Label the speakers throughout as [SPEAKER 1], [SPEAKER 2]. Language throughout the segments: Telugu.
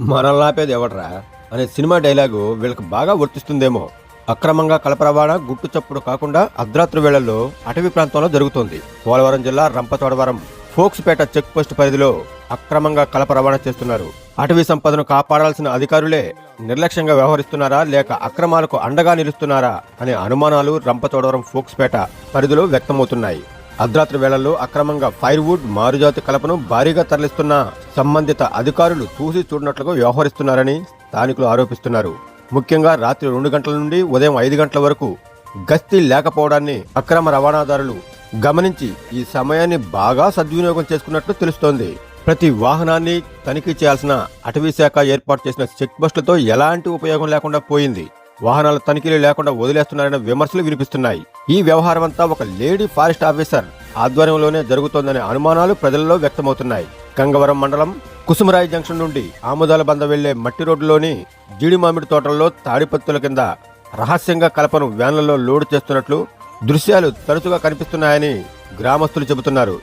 [SPEAKER 1] మనల్లాపేది ఎవడ్రా అనే సినిమా డైలాగు వీళ్ళకి బాగా వర్తిస్తుందేమో. అక్రమంగా కలప రవాణా గుట్టు చప్పుడు కాకుండా అర్ధరాత్రి వేళల్లో అటవీ ప్రాంతంలో జరుగుతోంది. పోలవరం జిల్లా రంపచోడవరం ఫోక్స్పేట చెక్ పోస్ట్ పరిధిలో అక్రమంగా కలప రవాణా చేస్తున్నారు. అటవీ సంపదను కాపాడాల్సిన అధికారులే నిర్లక్ష్యంగా వ్యవహరిస్తున్నారా లేక అక్రమాలకు అండగా నిలుస్తున్నారా అనే అనుమానాలు రంపచోడవరం ఫోక్స్పేట పరిధిలో వ్యక్తమవుతున్నాయి. అర్ధరాత్రి వేళల్లో అక్రమంగా ఫైర్వుడ్ మారుజాతి కలపను భారీగా తరలిస్తున్న సంబంధిత అధికారులు చూసి చూడనట్లుగా వ్యవహరిస్తున్నారని స్థానికులు ఆరోపిస్తున్నారు. ముఖ్యంగా రాత్రి 2 గంటల నుండి ఉదయం 5 గంటల వరకు గస్తీ లేకపోవడాన్ని అక్రమ రవాణాదారులు గమనించి ఈ సమయాన్ని బాగా సద్వినియోగం చేసుకున్నట్లు తెలుస్తోంది. ప్రతి వాహనాన్ని తనిఖీ చేయాల్సిన అటవీ శాఖ ఏర్పాటు చేసిన చెక్ పోస్టులతో ఎలాంటి ఉపయోగం లేకుండా పోయింది. వాహనాల తనిఖీలు లేకుండా వదిలేస్తున్నారనే విమర్శలు వినిపిస్తున్నాయి. ఈ వ్యవహారం అంతా ఒక లేడీ ఫారెస్ట్ ఆఫీసర్ ఆధ్వర్యంలోనే జరుగుతోందనే అనుమానాలు ప్రజల్లో వ్యక్తమవుతున్నాయి. గంగవరం మండలం కుసుమరాయి జంక్షన్ నుండి ఆముదాల బంద వెళ్లే మట్టి రోడ్డులోని జీడి మామిడి తోటల్లో తాడిపత్తుల కింద రహస్యంగా కలపను వ్యాన్లలో లోడ్ చేస్తున్నట్లు దృశ్యాలు తరచుగా కనిపిస్తున్నాయని గ్రామస్తులు చెబుతున్నారు.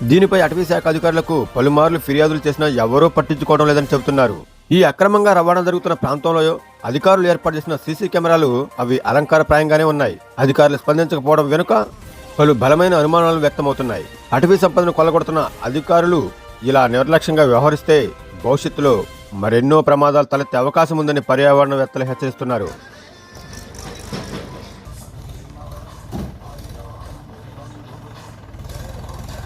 [SPEAKER 1] దీనిపై అటవీ శాఖ అధికారులకు పలుమార్లు ఫిర్యాదులు చేసినా ఎవరూ పట్టించుకోవడం లేదని చెబుతున్నారు. ఈ అక్రమంగా రవాణా జరుగుతున్న ప్రాంతంలో అధికారులు ఏర్పాటు చేసిన సీసీ కెమెరాలు అవి అలంకారప్రాయంగానే ఉన్నాయి. అధికారులు స్పందించకపోవడం వెనుక పలు బలమైన అనుమానాలు వ్యక్తమవుతున్నాయి. అటవీ సంపదను కొల్లగొడుతున్న అధికారులు ఇలా నిర్లక్ష్యంగా వ్యవహరిస్తే భవిష్యత్తులో మరెన్నో ప్రమాదాలు తలెత్తే అవకాశం ఉందని పర్యావరణవేత్తలు హెచ్చరిస్తున్నారు.